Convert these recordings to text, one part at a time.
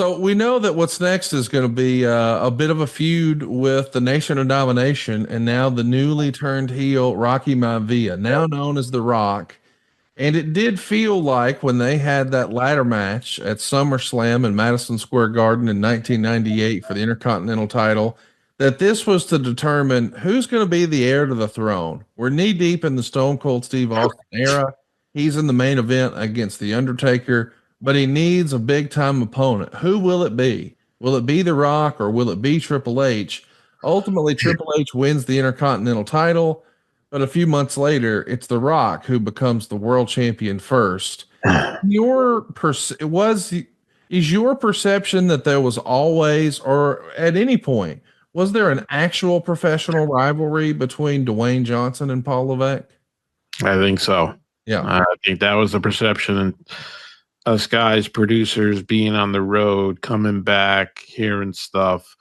So we know that what's next is going to be a bit of a feud with the Nation of Domination and now the newly turned heel Rocky Maivia, now known as The Rock. And it did feel like when they had that ladder match at SummerSlam in Madison Square Garden in 1998 for the Intercontinental title, that this was to determine who's going to be the heir to the throne. We're knee deep in the Stone Cold Steve Austin era. He's in the main event against The Undertaker, but he needs a big time opponent. Who will it be? Will it be The Rock or will it be Triple H? Ultimately, Triple H wins the Intercontinental title. But a few months later, it's The Rock who becomes the world champion first. Your is your perception that there was always, or at any point, was there an actual professional rivalry between Dwayne Johnson and Paul Levesque? I think so. Yeah, I think that was the perception. And us guys, producers, being on the road, coming back, hearing stuff,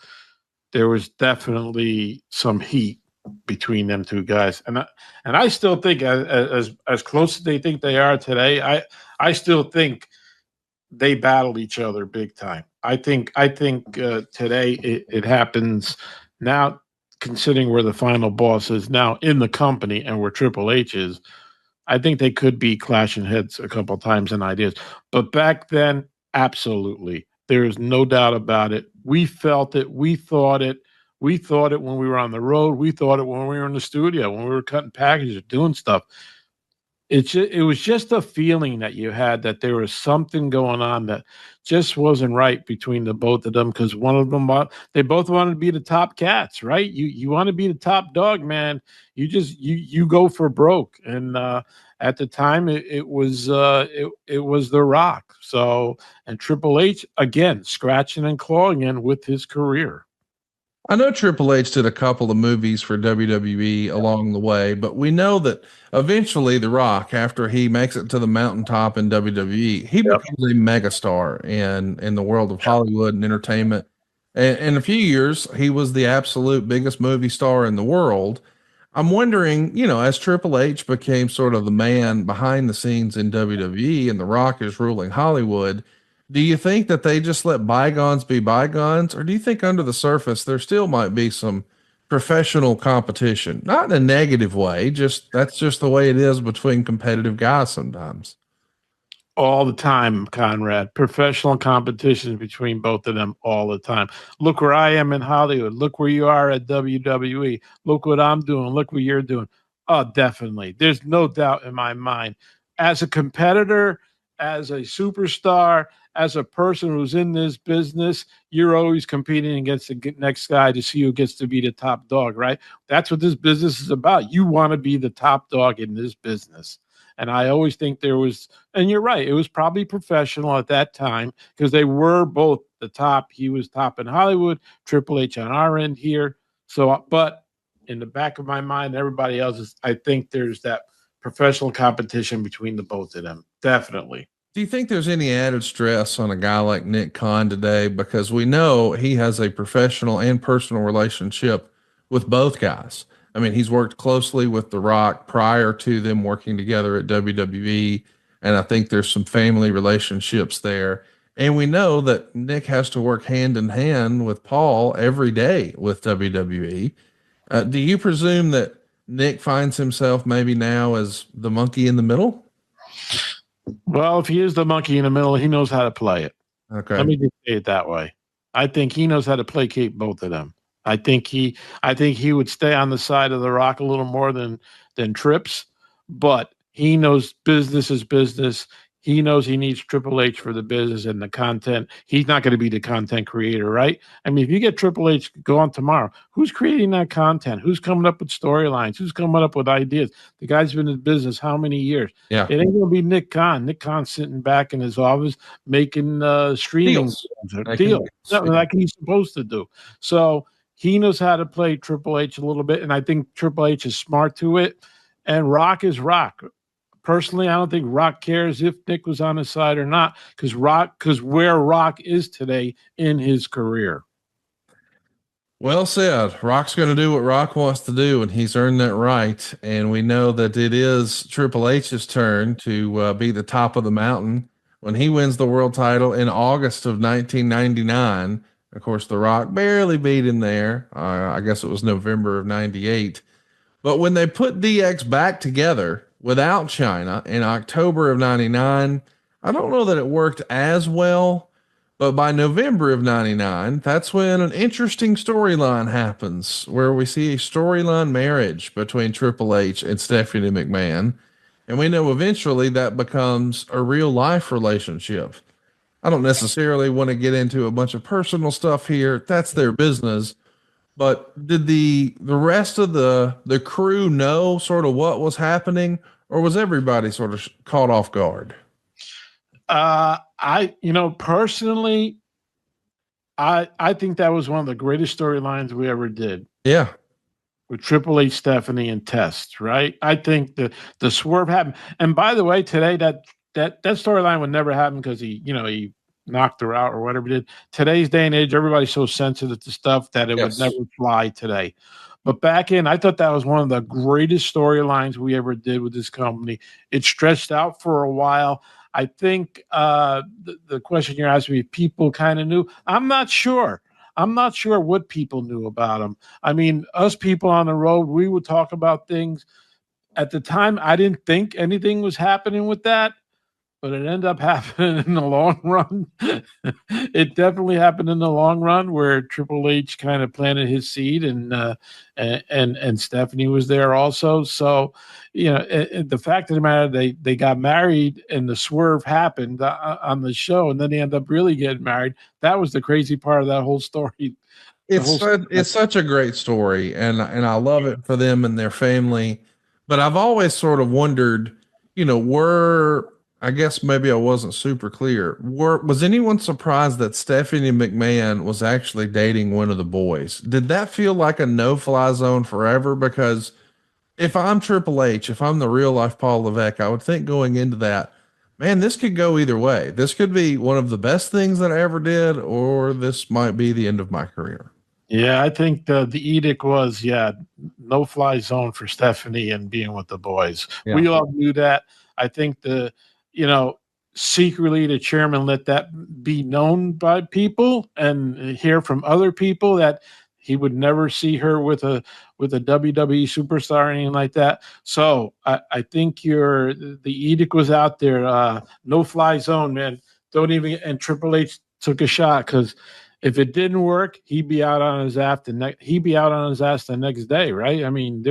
there was definitely some heat between them two guys, and I still think as close as they think they are today, I still think they battle each other big time. I think today it happens now, considering where the final boss is now in the company and where Triple H is. I think they could be clashing heads a couple of times in ideas, but back then, absolutely, there is no doubt about it. We felt it, we thought it. We thought it when we were on the road. We thought it when we were in the studio, when we were cutting packages, doing stuff. It was just a feeling that you had that there was something going on that just wasn't right between the both of them, because one of them, they both wanted to be the top cats, right? You want to be the top dog, man. You go for broke, and at the time it was The Rock. So, and Triple H again scratching and clawing in with his career. I know Triple H did a couple of movies for WWE along the way, but we know that eventually The Rock, after he makes it to the mountaintop in WWE, he becomes a megastar in the world of Hollywood and entertainment. And in a few years, he was the absolute biggest movie star in the world. I'm wondering, as Triple H became sort of the man behind the scenes in WWE and The Rock is ruling Hollywood, do you think that they just let bygones be bygones, or do you think under the surface there still might be some professional competition? Not in a negative way, just that's just the way it is between competitive guys sometimes. All the time, Conrad. Professional competitions between both of them all the time. Look where I am in Hollywood. Look where you are at WWE. Look what I'm doing. Look what you're doing. Oh, definitely. There's no doubt in my mind. As a competitor, as a superstar, as a person who's in this business, you're always competing against the next guy to see who gets to be the top dog, right? That's what this business is about. You want to be the top dog in this business. And I always think there was, and you're right, it was probably professional at that time because they were both the top. He was top in Hollywood, Triple H on our end here. So, but in the back of my mind, everybody else is, I think there's that professional competition between the both of them. Definitely. Do you think there's any added stress on a guy like Nick Khan today? Because we know he has a professional and personal relationship with both guys. I mean, he's worked closely with The Rock prior to them working together at WWE. And I think there's some family relationships there. And we know that Nick has to work hand in hand with Paul every day with WWE. Do you presume that Nick finds himself maybe now as the monkey in the middle? Well, if he is the monkey in the middle, he knows how to play it. Okay. Let me just say it that way. I think he knows how to placate both of them. I think he would stay on the side of The Rock a little more than Trips, but he knows business is business. He knows he needs Triple H for the business and the content. He's not going to be the content creator, right? I mean, if you get Triple H go on tomorrow, who's creating that content? Who's coming up with storylines? Who's coming up with ideas? The guy's been in business how many years? Yeah. It ain't going to be Nick Khan. Nick Khan's sitting back in his office making streaming deals like he's supposed to do. So he knows how to play Triple H a little bit, and I think Triple H is smart to it. And Rock is Rock. Personally, I don't think Rock cares if Nick was on his side or not, because where Rock is today in his career. Well said. Rock's going to do what Rock wants to do, and he's earned that right. And we know that it is Triple H's turn to be the top of the mountain. when he wins the world title in August of 1999. Of course, The Rock barely beat him there. I guess it was November of 98. But when they put DX back together without China in October of 99, I don't know that it worked as well. But by November of 99, that's when an interesting storyline happens where we see a storyline marriage between Triple H and Stephanie McMahon. And we know eventually that becomes a real life relationship. I don't necessarily want to get into a bunch of personal stuff here. That's their business. But did the rest of the crew know sort of what was happening, or was everybody sort of caught off guard? Personally, I think that was one of the greatest storylines we ever did. Yeah. With Triple H, Stephanie, and Test, right? I think the swerve happened. And by the way, today that storyline would never happen because he knocked her out or whatever he did. Today's day and age, everybody's so sensitive to stuff that it would never fly today. But back in, I thought that was one of the greatest storylines we ever did with this company. It stretched out for a while. I think the question you're asking me, people kind of knew. I'm not sure. I'm not sure what people knew about him. I mean, us people on the road, we would talk about things. At the time, I didn't think anything was happening with that, but it ended up happening in the long run. It definitely happened in the long run where Triple H kind of planted his seed, and Stephanie was there also. So, the fact of the matter, they got married and the swerve happened on the show, and then they ended up really getting married. That was the crazy part of that whole story. It's such a great story, and I love it for them and their family. But I've always sort of wondered, I guess maybe I wasn't super clear. Was anyone surprised that Stephanie McMahon was actually dating one of the boys? Did that feel like a no-fly zone forever? Because if I'm Triple H, if I'm the real life Paul Levesque, I would think going into that, man, this could go either way. This could be one of the best things that I ever did, or this might be the end of my career. Yeah, I think the edict was, no fly zone for Stephanie and being with the boys. Yeah. We all knew that. I think secretly the chairman let that be known by people and hear from other people that he would never see her with a WWE superstar or anything like that. So I think the edict was out there. No fly zone, man. Don't even. And Triple H took a shot because if it didn't work, he'd be out on his ass the next day, right? I mean,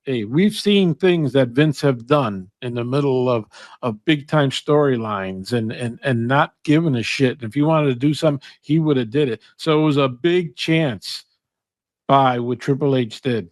hey, we've seen things that Vince have done in the middle of big time storylines and not giving a shit. And if he wanted to do something, he would have did it. So it was a big chance by what Triple H did.